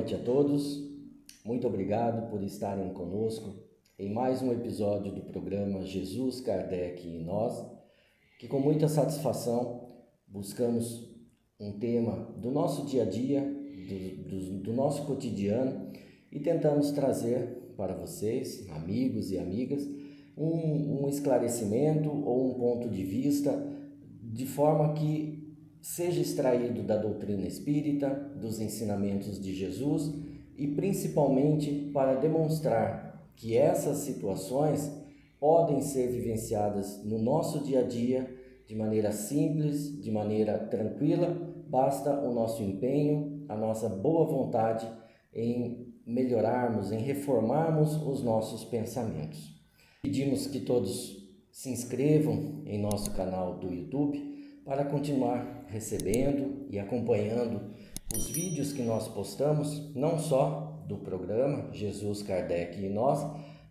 noite a todos. Muito obrigado por estarem conosco em mais um episódio do programa Jesus, Kardec e Nós, que com muita satisfação buscamos um tema do nosso dia a dia, do nosso cotidiano, e tentamos trazer para vocês, amigos e amigas, um esclarecimento ou um ponto de vista de forma que seja extraído da doutrina espírita, dos ensinamentos de Jesus e principalmente para demonstrar que essas situações podem ser vivenciadas no nosso dia a dia de maneira simples, de maneira tranquila, basta o nosso empenho, a nossa boa vontade em melhorarmos, em reformarmos os nossos pensamentos. Pedimos que todos se inscrevam em nosso canal do YouTube para continuar recebendo e acompanhando os vídeos que nós postamos, não só do programa Jesus, Kardec e Nós,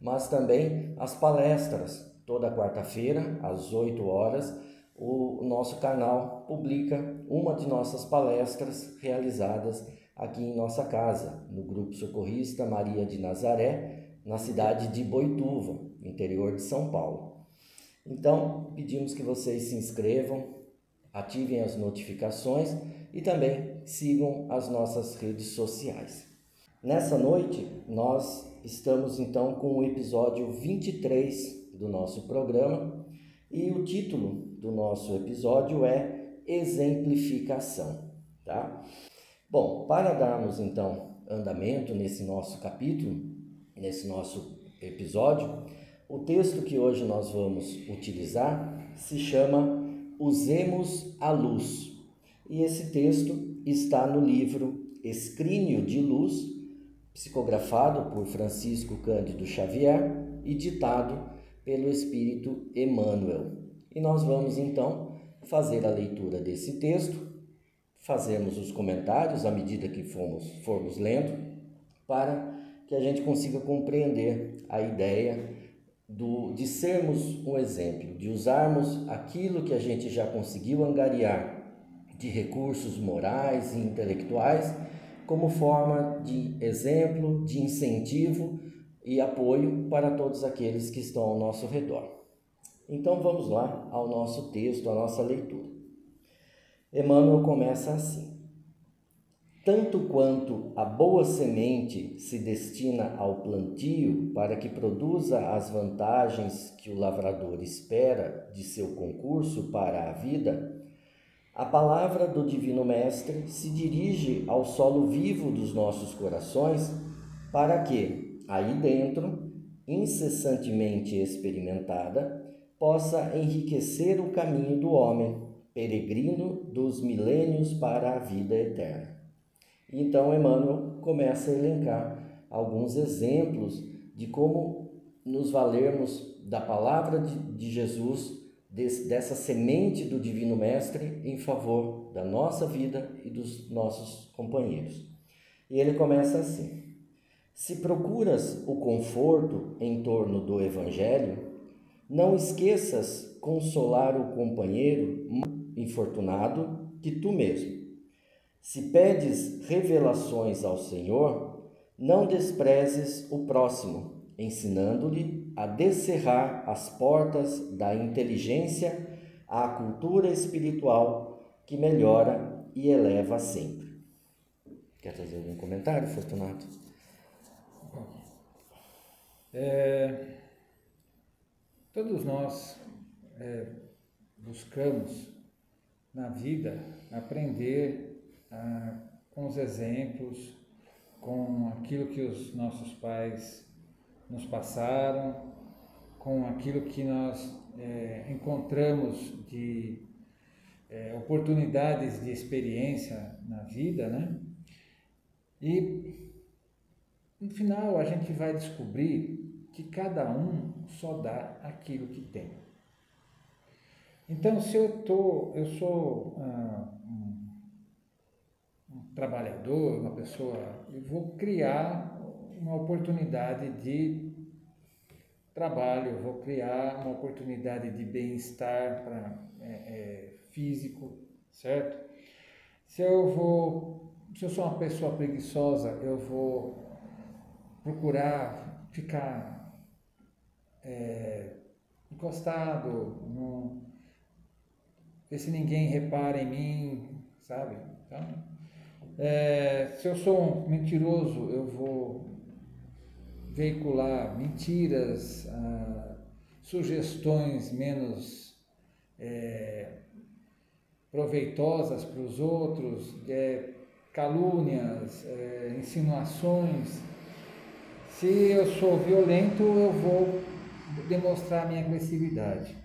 mas também as palestras. Toda quarta-feira, às 8 horas, o nosso canal publica uma de nossas palestras realizadas aqui em nossa casa, no Grupo Socorrista Maria de Nazaré, na cidade de Boituva, interior de São Paulo. Então, pedimos que vocês se inscrevam, ativem as notificações e também sigam as nossas redes sociais. Nessa noite, nós estamos então com o episódio 23 do nosso programa e o título do nosso episódio é Exemplificação, tá? Bom, para darmos então andamento nesse nosso capítulo, nesse nosso episódio, o texto que hoje nós vamos utilizar se chama Usemos a Luz. E esse texto está no livro Escrínio de Luz, psicografado por Francisco Cândido Xavier e ditado pelo Espírito Emmanuel. E nós vamos então fazer a leitura desse texto, fazemos os comentários à medida que formos lendo, para que a gente consiga compreender a ideia de sermos um exemplo, de usarmos aquilo que a gente já conseguiu angariar de recursos morais e intelectuais como forma de exemplo, de incentivo e apoio para todos aqueles que estão ao nosso redor. Então vamos lá ao nosso texto, à nossa leitura. Emmanuel começa assim: tanto quanto a boa semente se destina ao plantio para que produza as vantagens que o lavrador espera de seu concurso para a vida, a palavra do Divino Mestre se dirige ao solo vivo dos nossos corações para que, aí dentro, incessantemente experimentada, possa enriquecer o caminho do homem, peregrino dos milênios para a vida eterna. Então, Emmanuel começa a elencar alguns exemplos de como nos valermos da palavra de Jesus, dessa semente do Divino Mestre em favor da nossa vida e dos nossos companheiros. E ele começa assim: se procuras o conforto em torno do Evangelho, não esqueças consolar o companheiro mais infortunado que tu mesmo. Se pedes revelações ao Senhor, não desprezes o próximo, ensinando-lhe a descerrar as portas da inteligência à cultura espiritual que melhora e eleva sempre. Quer fazer algum comentário, Fortunato? Todos nós buscamos na vida aprender com os exemplos, com aquilo que os nossos pais nos passaram, com aquilo que nós encontramos de oportunidades de experiência na vida, né? E no final a gente vai descobrir que cada um só dá aquilo que tem. Então, se eu sou um trabalhador, uma pessoa, eu vou criar uma oportunidade de trabalho, eu vou criar uma oportunidade de bem-estar físico, certo? Se eu vou Se eu sou uma pessoa preguiçosa, eu vou procurar ficar encostado, ver se ninguém repara em mim, sabe? Então, se eu sou um mentiroso, eu vou veicular mentiras, sugestões menos proveitosas para os outros, calúnias, insinuações. Se eu sou violento, eu vou demonstrar minha agressividade.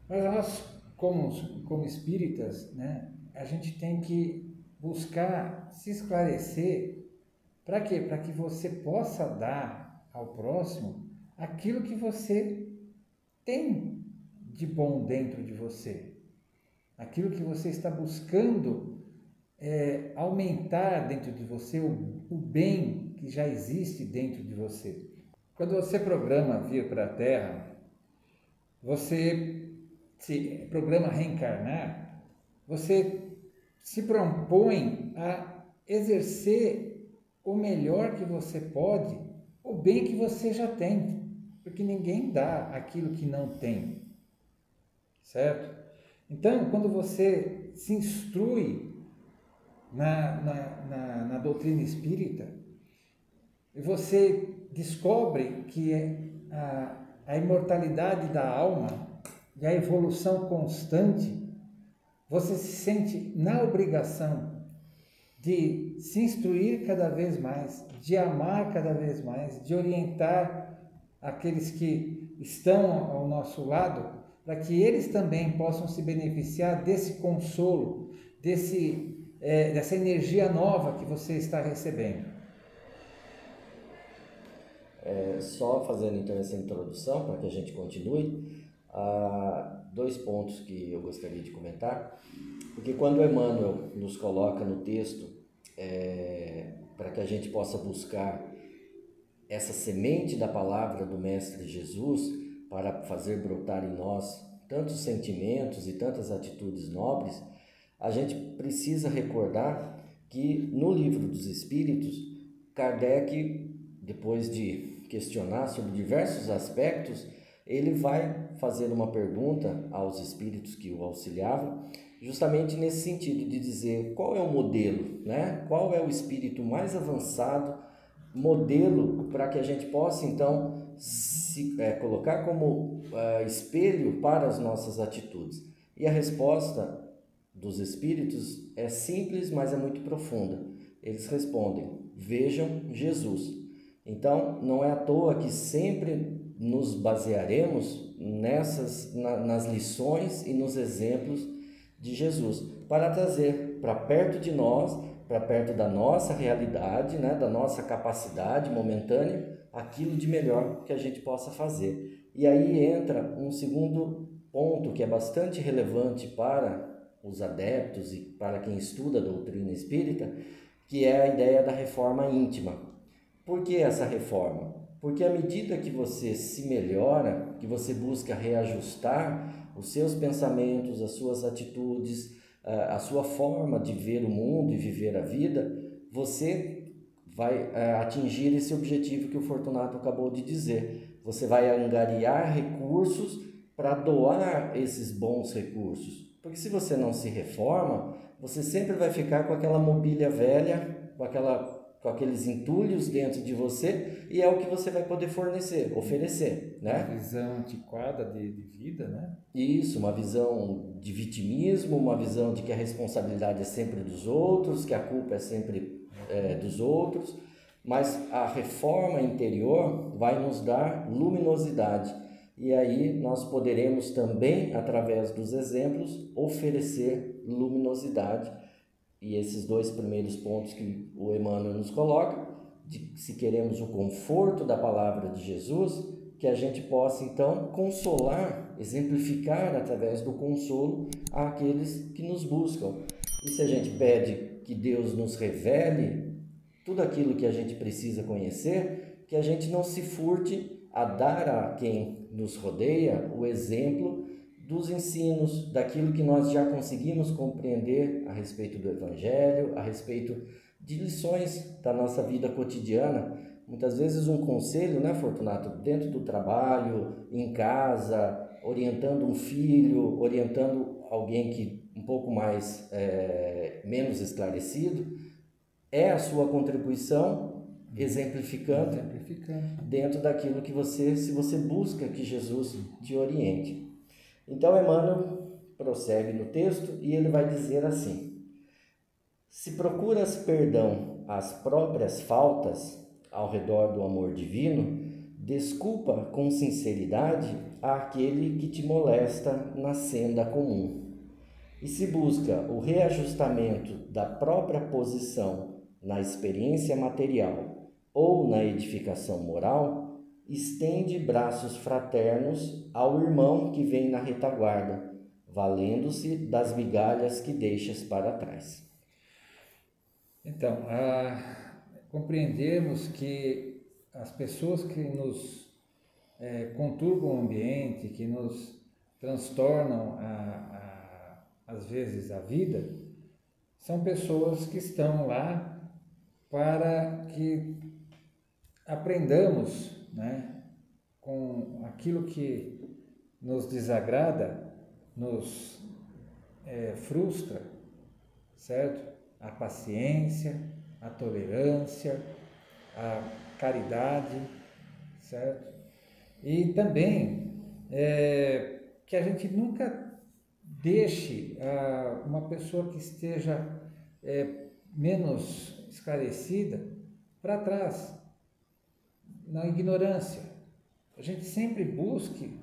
Mas nós, como espíritas, né, a gente tem que buscar se esclarecer. Para quê? Para que você possa dar ao próximo aquilo que você tem de bom dentro de você. Aquilo que você está buscando aumentar dentro de você, o bem que já existe dentro de você. Quando você programa vir para a Terra, você se programa reencarnar, você se propõe a exercer o melhor que você pode, o bem que você já tem, porque ninguém dá aquilo que não tem, certo? Então, quando você se instrui na doutrina espírita, e você descobre que a imortalidade da alma e a evolução constante, você se sente na obrigação de se instruir cada vez mais, de amar cada vez mais, de orientar aqueles que estão ao nosso lado, para que eles também possam se beneficiar desse consolo, dessa energia nova que você está recebendo. Só fazendo então essa introdução para que a gente continue, há 2 pontos que eu gostaria de comentar, porque quando Emmanuel nos coloca no texto para que a gente possa buscar essa semente da palavra do Mestre Jesus para fazer brotar em nós tantos sentimentos e tantas atitudes nobres, a gente precisa recordar que no Livro dos Espíritos, Kardec, depois de questionar sobre diversos aspectos, ele vai fazer uma pergunta aos espíritos que o auxiliavam, justamente nesse sentido de dizer qual é o modelo, né? Qual é o espírito mais avançado, modelo para que a gente possa então se colocar como espelho para as nossas atitudes. E a resposta dos espíritos é simples, mas é muito profunda. Eles respondem: vejam Jesus. Então, não é à toa que sempre nos basearemos nas lições e nos exemplos de Jesus, para trazer para perto de nós, para perto da nossa realidade, né, da nossa capacidade momentânea, aquilo de melhor que a gente possa fazer. E aí entra um segundo ponto que é bastante relevante para os adeptos e para quem estuda a doutrina espírita, que é a ideia da reforma íntima. Por que essa reforma? Porque à medida que você se melhora, que você busca reajustar os seus pensamentos, as suas atitudes, a sua forma de ver o mundo e viver a vida, você vai atingir esse objetivo que o Fortunato acabou de dizer. Você vai angariar recursos para doar esses bons recursos. Porque se você não se reforma, você sempre vai ficar com aquela mobília velha, com aqueles entulhos dentro de você, e é o que você vai poder oferecer, né? Uma visão antiquada de vida, né? Isso, uma visão de vitimismo, uma visão de que a responsabilidade é sempre dos outros, que a culpa é sempre dos outros, mas a reforma interior vai nos dar luminosidade, e aí nós poderemos também, através dos exemplos, oferecer luminosidade. E esses 2 primeiros pontos que o Emmanuel nos coloca, de se queremos o conforto da palavra de Jesus, que a gente possa então consolar, exemplificar através do consolo àqueles que nos buscam. E se a gente pede que Deus nos revele tudo aquilo que a gente precisa conhecer, que a gente não se furte a dar a quem nos rodeia o exemplo dos ensinos, daquilo que nós já conseguimos compreender a respeito do Evangelho, a respeito de lições da nossa vida cotidiana. Muitas vezes um conselho, né, Fortunato, dentro do trabalho, em casa, orientando um filho, orientando alguém que um pouco mais, menos esclarecido, é a sua contribuição exemplificando dentro daquilo que se você busca que Jesus te oriente. Então Emmanuel prossegue no texto e ele vai dizer assim: se procuras perdão às próprias faltas ao redor do amor divino, desculpa com sinceridade aquele que te molesta na senda comum. E se busca o reajustamento da própria posição na experiência material ou na edificação moral, estende braços fraternos ao irmão que vem na retaguarda, valendo-se das migalhas que deixas para trás. Então, compreendermos que as pessoas que nos conturbam o ambiente, que nos transtornam às vezes a vida, são pessoas que estão lá para que aprendamos, né, com aquilo que nos desagrada, nos frustra, certo? A paciência, a tolerância, a caridade, certo? E também que a gente nunca deixe uma pessoa que esteja menos esclarecida para trás, na ignorância. A gente sempre busque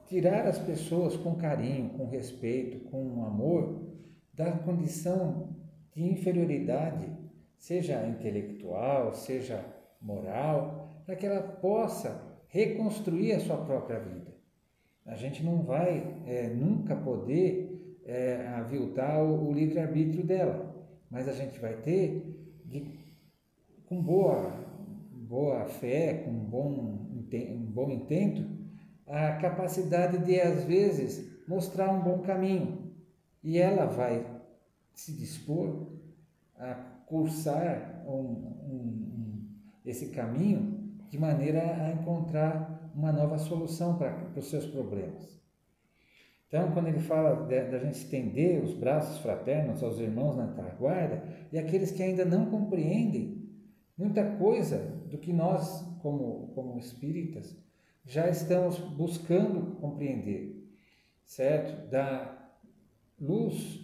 tirar as pessoas com carinho, com respeito, com amor, da condição de inferioridade, seja intelectual, seja moral, para que ela possa reconstruir a sua própria vida. A gente não vai nunca poder aviltar o livre-arbítrio dela, mas a gente vai ter, com boa fé, com um bom intento, a capacidade de, às vezes, mostrar um bom caminho. E ela vai se dispor a cursar esse caminho de maneira a encontrar uma nova solução para os seus problemas. Então, quando ele fala da gente estender os braços fraternos aos irmãos na retaguarda, e aqueles que ainda não compreendem muita coisa do que nós, como espíritas, já estamos buscando compreender, certo? Da luz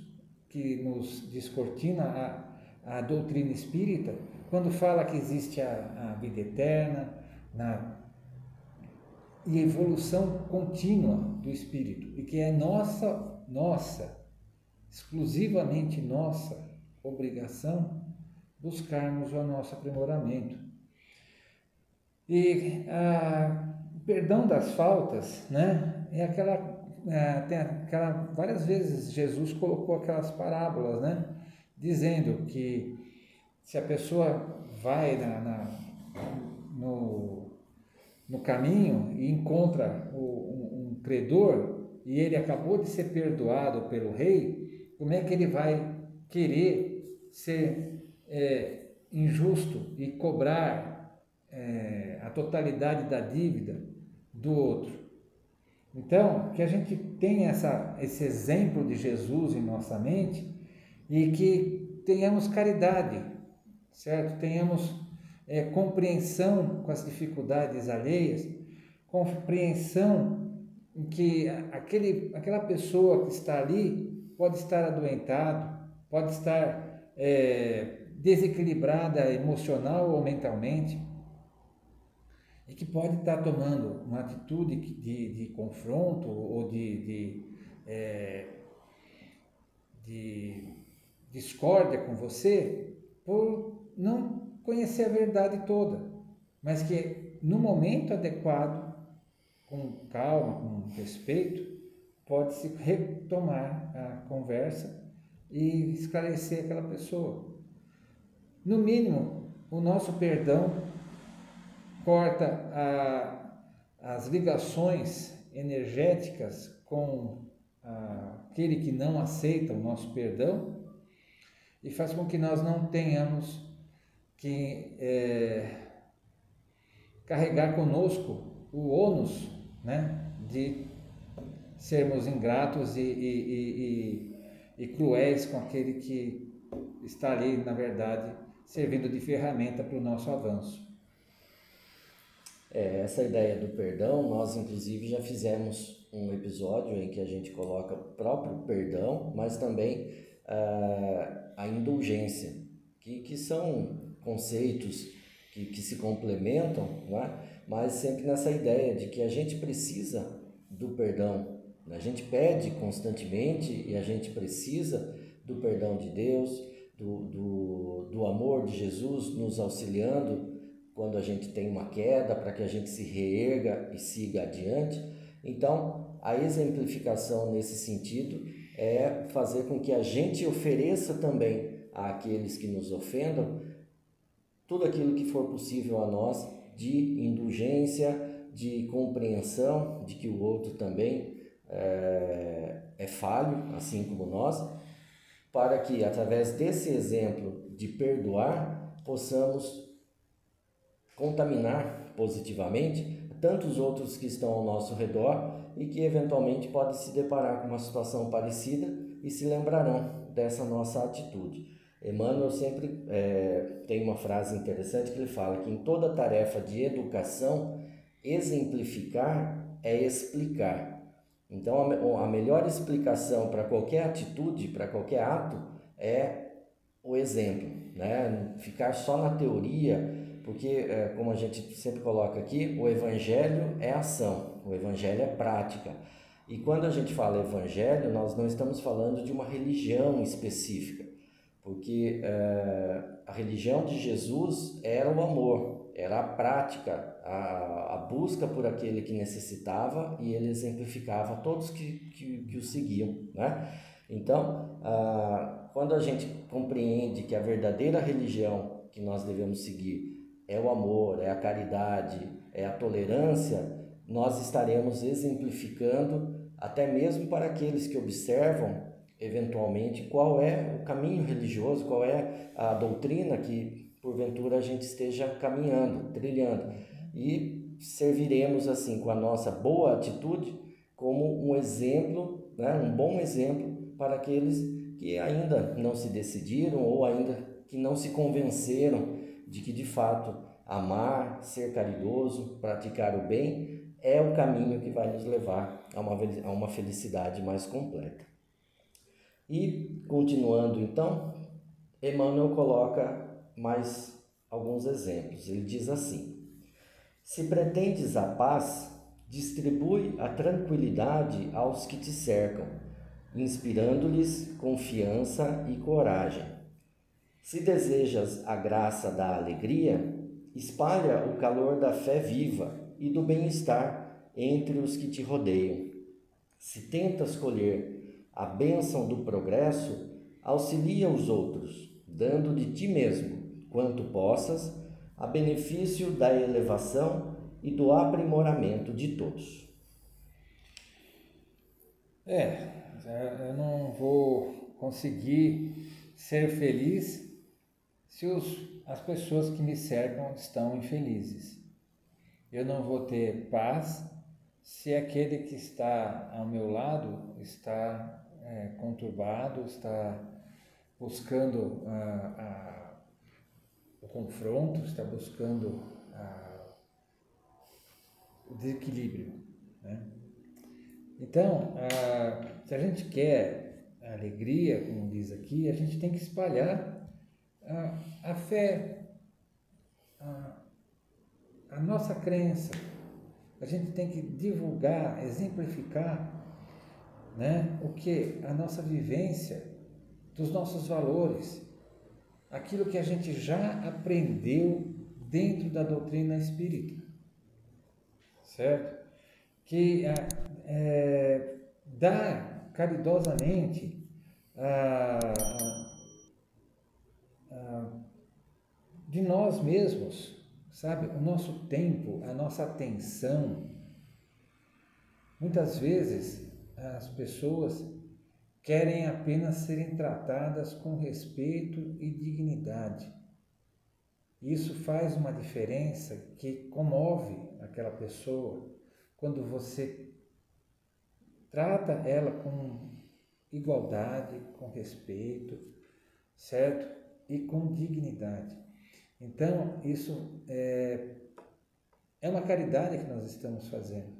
que nos descortina a doutrina espírita, quando fala que existe a vida eterna e evolução contínua do espírito, e que é nossa, exclusivamente nossa obrigação buscarmos o nosso aprimoramento. E o perdão das faltas, né, várias vezes Jesus colocou aquelas parábolas, né, dizendo que se a pessoa vai no caminho e encontra um credor e ele acabou de ser perdoado pelo rei, como é que ele vai querer ser injusto e cobrar a totalidade da dívida do outro? Então, que a gente tenha esse exemplo de Jesus em nossa mente e que tenhamos caridade, certo? Tenhamos compreensão com as dificuldades alheias, compreensão em que aquela pessoa que está ali pode estar adoentado, pode estar desequilibrada emocional ou mentalmente, e que pode estar tomando uma atitude de confronto ou de discórdia com você por não conhecer a verdade toda, mas que no momento adequado, com calma, com respeito, pode-se retomar a conversa e esclarecer aquela pessoa. No mínimo, o nosso perdão corta as ligações energéticas com aquele que não aceita o nosso perdão e faz com que nós não tenhamos que carregar conosco o ônus, né, de sermos ingratos e cruéis com aquele que está ali, na verdade, servindo de ferramenta para o nosso avanço. Essa ideia do perdão, nós inclusive já fizemos um episódio em que a gente coloca o próprio perdão, mas também a indulgência, que são conceitos que se complementam, né? Mas sempre nessa ideia de que a gente precisa do perdão, né? A gente pede constantemente e a gente precisa do perdão de Deus, do amor de Jesus nos auxiliando quando a gente tem uma queda, para que a gente se reerga e siga adiante. Então, a exemplificação nesse sentido é fazer com que a gente ofereça também àqueles que nos ofendam tudo aquilo que for possível a nós de indulgência, de compreensão de que o outro também é falho, assim como nós, para que, através desse exemplo de perdoar, possamos contaminar positivamente tantos outros que estão ao nosso redor e que eventualmente podem se deparar com uma situação parecida e se lembrarão dessa nossa atitude. Emmanuel sempre tem uma frase interessante que ele fala que em toda tarefa de educação, exemplificar é explicar. Então a melhor explicação para qualquer atitude, para qualquer ato, é o exemplo, né? Ficar só na teoria, porque como a gente sempre coloca aqui, o evangelho é ação, o evangelho é prática. E quando a gente fala evangelho, nós não estamos falando de uma religião específica, porque a religião de Jesus era o amor, era a prática, a busca por aquele que necessitava, e ele exemplificava a todos que o seguiam, né? Então, quando a gente compreende que a verdadeira religião que nós devemos seguir é o amor, é a caridade, é a tolerância, nós estaremos exemplificando até mesmo para aqueles que observam eventualmente qual é o caminho religioso, qual é a doutrina que porventura a gente esteja caminhando, trilhando, e serviremos assim com a nossa boa atitude como um exemplo, né, um bom exemplo para aqueles que ainda não se decidiram ou ainda que não se convenceram de que de fato amar, ser caridoso, praticar o bem é o caminho que vai nos levar a uma felicidade mais completa. E, continuando então, Emmanuel coloca mais alguns exemplos. Ele diz assim: se pretendes a paz, distribui a tranquilidade aos que te cercam, inspirando-lhes confiança e coragem. Se desejas a graça da alegria, espalha o calor da fé viva e do bem-estar entre os que te rodeiam. Se tentas colher a bênção do progresso, auxilia os outros, dando de ti mesmo, quanto possas, a benefício da elevação e do aprimoramento de todos. Eu não vou conseguir ser feliz se as pessoas que me cercam estão infelizes. Eu não vou ter paz se aquele que está ao meu lado está conturbado, está buscando o confronto, está buscando o desequilíbrio, né? Então, se a gente quer a alegria, como diz aqui, a gente tem que espalhar a fé, a nossa crença. A gente tem que divulgar, exemplificar, né, o que a nossa vivência, dos nossos valores, aquilo que a gente já aprendeu dentro da doutrina espírita, certo? Que dá caridosamente de nós mesmos, sabe? O nosso tempo, a nossa atenção, Muitas vezes as pessoas querem apenas serem tratadas com respeito e dignidade. Isso faz uma diferença que comove aquela pessoa quando você trata ela com igualdade, com respeito, certo? E com dignidade. Então, isso é uma caridade que nós estamos fazendo.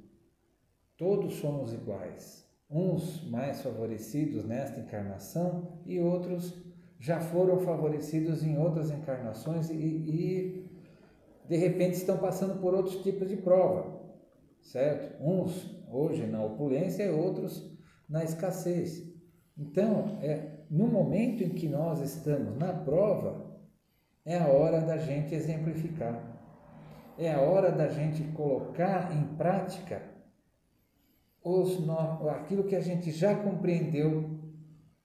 Todos somos iguais, uns mais favorecidos nesta encarnação e outros já foram favorecidos em outras encarnações e de repente estão passando por outros tipos de prova, certo? Uns hoje na opulência e outros na escassez. Então, no momento em que nós estamos na prova, é a hora da gente exemplificar, é a hora da gente colocar em prática aquilo que a gente já compreendeu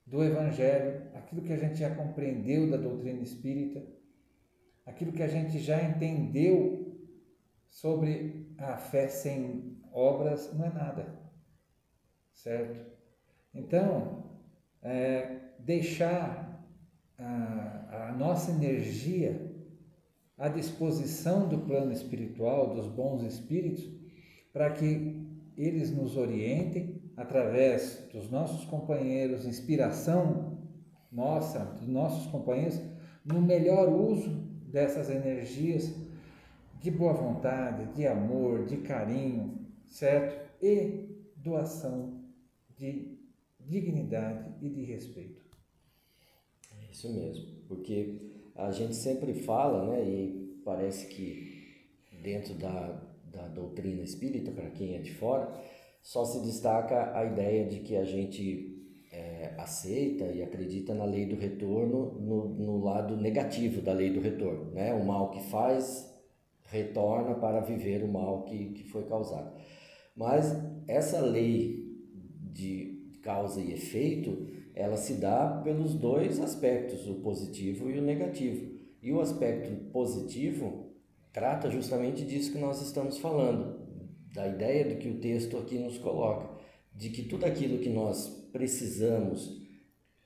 do Evangelho, aquilo que a gente já compreendeu da doutrina espírita, aquilo que a gente já entendeu sobre a fé sem obras não é nada, certo? Então, deixar a nossa energia à disposição do plano espiritual, dos bons espíritos, para que eles nos orientem através dos nossos companheiros, inspiração nossa, dos nossos companheiros, no melhor uso dessas energias de boa vontade, de amor, de carinho, certo? E doação de dignidade e de respeito. É isso mesmo, porque a gente sempre fala, né, e parece que dentro da doutrina espírita, para quem é de fora, só se destaca a ideia de que a gente aceita e acredita na lei do retorno no lado negativo da lei do retorno, né? O mal que faz retorna para viver o mal que foi causado. Mas essa lei de causa e efeito, ela se dá pelos dois aspectos, o positivo e o negativo. E o aspecto positivo trata justamente disso que nós estamos falando, da ideia do que o texto aqui nos coloca, de que tudo aquilo que nós precisamos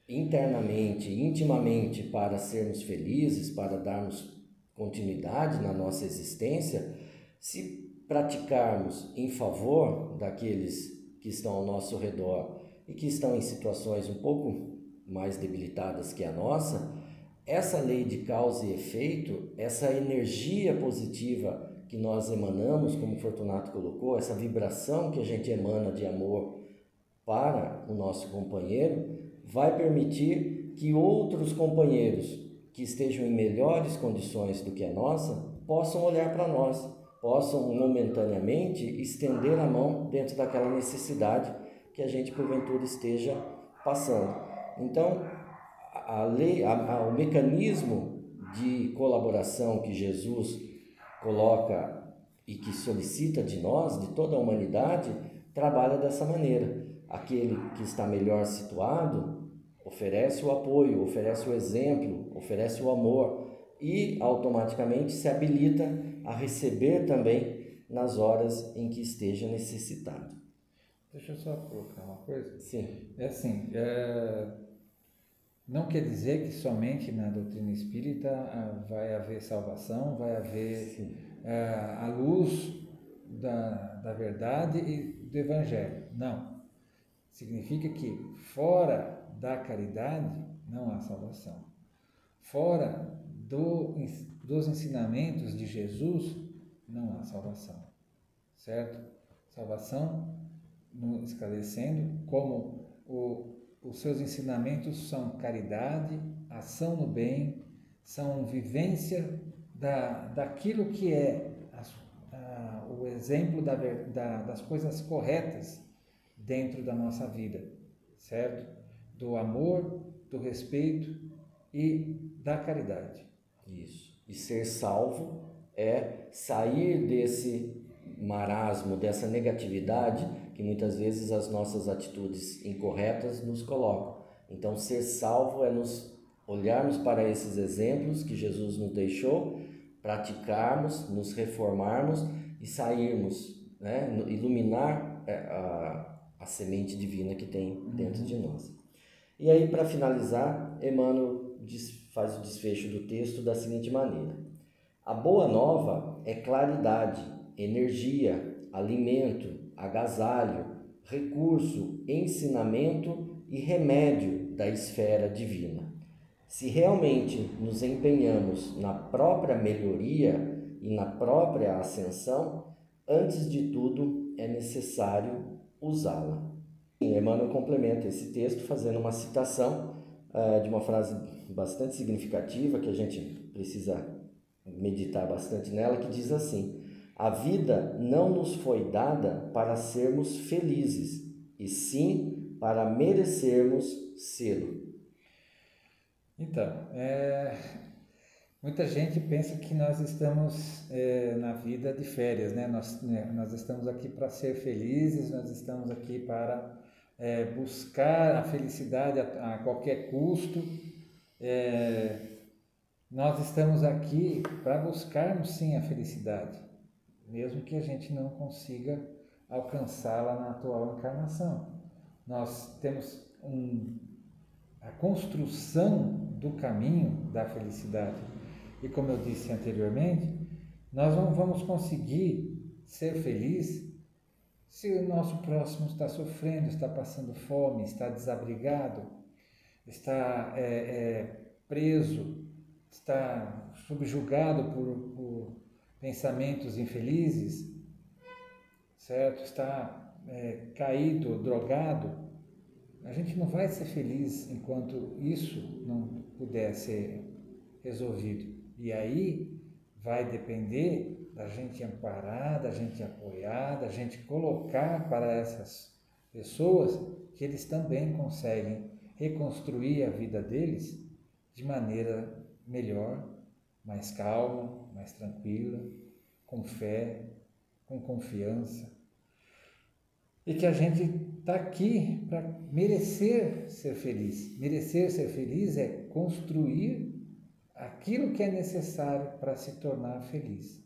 internamente, intimamente para sermos felizes, para darmos continuidade na nossa existência, se praticarmos em favor daqueles que estão ao nosso redor e que estão em situações um pouco mais debilitadas que a nossa, essa lei de causa e efeito, essa energia positiva que nós emanamos, como o Fortunato colocou, essa vibração que a gente emana de amor para o nosso companheiro, vai permitir que outros companheiros que estejam em melhores condições do que a nossa, possam olhar para nós, possam momentaneamente estender a mão dentro daquela necessidade que a gente porventura esteja passando. Então, o mecanismo de colaboração que Jesus coloca e que solicita de nós, de toda a humanidade, trabalha dessa maneira. Aquele que está melhor situado oferece o apoio, oferece o exemplo, oferece o amor e automaticamente se habilita a receber também nas horas em que esteja necessitado. Deixa eu só colocar uma coisa. Sim. É assim, não quer dizer que somente na doutrina espírita vai haver salvação, vai haver a luz da verdade e do evangelho. Não. Significa que fora da caridade não há salvação. Fora dos ensinamentos de Jesus não há salvação. Certo? Salvação, esclarecendo, como os seus ensinamentos são caridade, ação no bem, são vivência daquilo que é o exemplo das coisas corretas dentro da nossa vida, certo? Do amor, do respeito e da caridade. Isso. E ser salvo é sair desse marasmo, dessa negatividade que muitas vezes as nossas atitudes incorretas nos colocam. Então, ser salvo é nos olharmos para esses exemplos que Jesus nos deixou, praticarmos, nos reformarmos e sairmos né, iluminar a semente divina que tem dentro de nós. E aí, para finalizar, Emmanuel faz o desfecho do texto da seguinte maneira: a boa nova é claridade, energia, alimento, agasalho, recurso, ensinamento e remédio da esfera divina. Se realmente nos empenhamos na própria melhoria e na própria ascensão, antes de tudo é necessário usá-la. Emmanuel complementa esse texto fazendo uma citação de uma frase bastante significativa, que a gente precisa meditar bastante nela, que diz assim: a vida não nos foi dada para sermos felizes, e sim para merecermos sê-lo. Então, muita gente pensa que nós estamos na vida de férias, né? Nós estamos aqui para ser felizes, nós estamos aqui para buscar a felicidade a qualquer custo. Nós estamos aqui para buscarmos sim a felicidade, mesmo que a gente não consiga alcançá-la na atual encarnação. Nós temos a construção do caminho da felicidade. E como eu disse anteriormente, nós não vamos conseguir ser felizes se o nosso próximo está sofrendo, está passando fome, está desabrigado, está preso, está subjugado por pensamentos infelizes, certo? Está caído, drogado. A gente não vai ser feliz enquanto isso não puder ser resolvido. E aí vai depender da gente amparar, da gente apoiar, da gente colocar para essas pessoas que eles também conseguem reconstruir a vida deles de maneira melhor, mais calma, mais tranquila, com fé, com confiança. E que a gente está aqui para merecer ser feliz. Merecer ser feliz é construir aquilo que é necessário para se tornar feliz.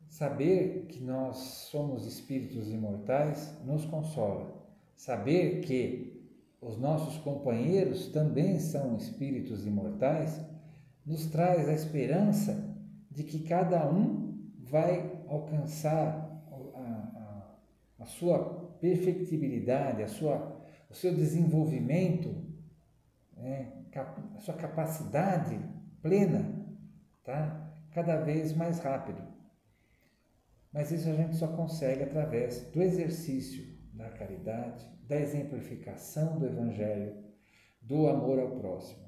Saber que nós somos espíritos imortais nos consola. Saber que os nossos companheiros também são espíritos imortais nos traz a esperança de que cada um vai alcançar a sua perfectibilidade, o seu desenvolvimento, a sua capacidade plena, tá? Cada vez mais rápido. Mas isso a gente só consegue através do exercício da caridade, da exemplificação do Evangelho, do amor ao próximo.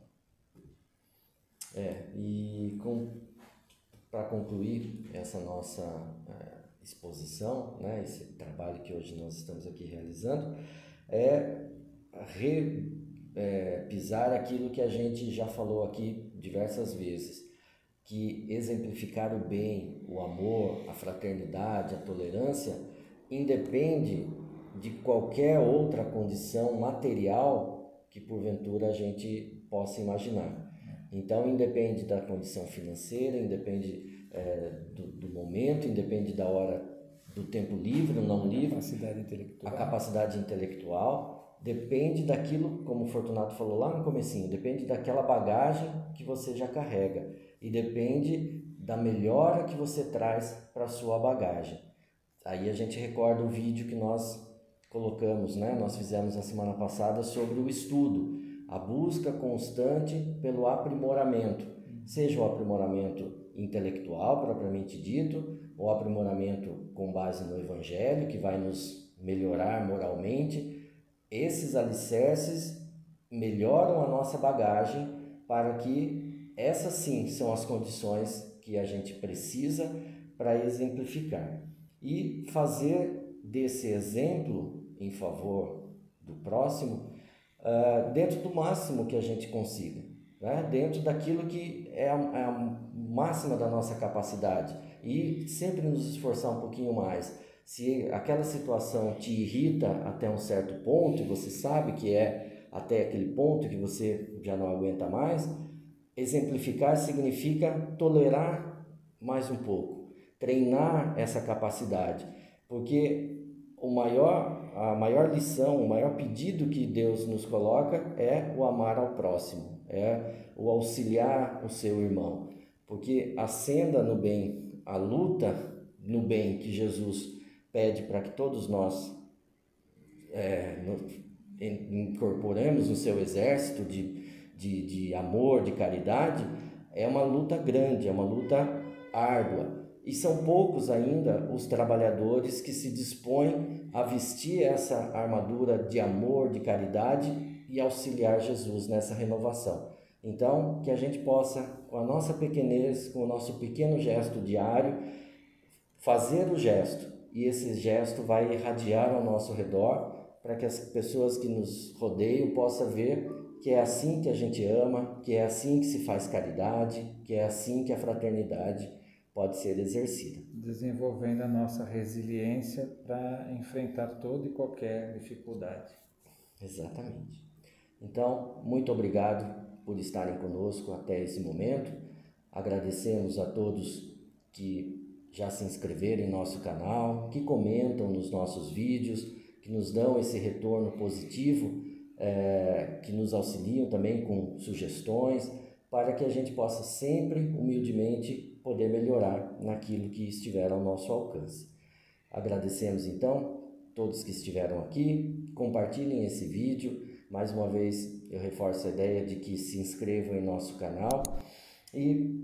E para concluir essa nossa exposição, né, esse trabalho que hoje nós estamos aqui realizando, pisar aquilo que a gente já falou aqui diversas vezes, que exemplificar o bem, o amor, a fraternidade, a tolerância, independe de qualquer outra condição material que porventura a gente possa imaginar. Então, independe da condição financeira, independe do momento, independe da hora, do tempo livre ou não livre, a capacidade intelectual, depende daquilo, como o Fortunato falou lá no comecinho, depende daquela bagagem que você já carrega e depende da melhora que você traz para a sua bagagem. Aí a gente recorda o vídeo que nós colocamos, né? Nós fizemos na semana passada sobre o estudo, a busca constante pelo aprimoramento, seja o aprimoramento intelectual propriamente dito, ou aprimoramento com base no Evangelho, que vai nos melhorar moralmente. Esses alicerces melhoram a nossa bagagem para que essas sim são as condições que a gente precisa para exemplificar. E fazer desse exemplo em favor do próximo dentro do máximo que a gente consiga, né? Dentro daquilo que é a máxima da nossa capacidade e sempre nos esforçar um pouquinho mais. Se aquela situação te irrita até um certo ponto e você sabe que é até aquele ponto que você já não aguenta mais, exemplificar significa tolerar mais um pouco. treinar essa capacidade, porque a maior lição, o maior pedido que Deus nos coloca é o amar ao próximo, é o auxiliar o seu irmão, porque a senda no bem, a luta no bem que Jesus pede para que todos nós incorporemos no seu exército de amor, de caridade, é uma luta grande, é uma luta árdua. E são poucos ainda os trabalhadores que se dispõem a vestir essa armadura de amor, de caridade e auxiliar Jesus nessa renovação. Então, que a gente possa, com a nossa pequenez, com o nosso pequeno gesto diário, fazer o gesto, e esse gesto vai irradiar ao nosso redor para que as pessoas que nos rodeiam possam ver que é assim que a gente ama, que é assim que se faz caridade, que é assim que a fraternidade pode ser exercida. Desenvolvendo a nossa resiliência para enfrentar toda e qualquer dificuldade. Exatamente. Então, muito obrigado por estarem conosco até esse momento. Agradecemos a todos que já se inscreveram em nosso canal, que comentam nos nossos vídeos, que nos dão esse retorno positivo, que nos auxiliam também com sugestões, para que a gente possa sempre, humildemente, poder melhorar naquilo que estiver ao nosso alcance. Agradecemos então todos que estiveram aqui, compartilhem esse vídeo. Mais uma vez eu reforço a ideia de que se inscrevam em nosso canal e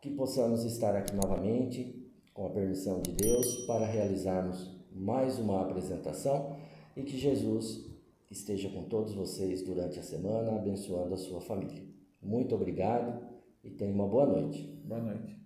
que possamos estar aqui novamente, com a permissão de Deus, para realizarmos mais uma apresentação e que Jesus esteja com todos vocês durante a semana, abençoando a sua família. Muito obrigado e tenha uma boa noite. Boa noite.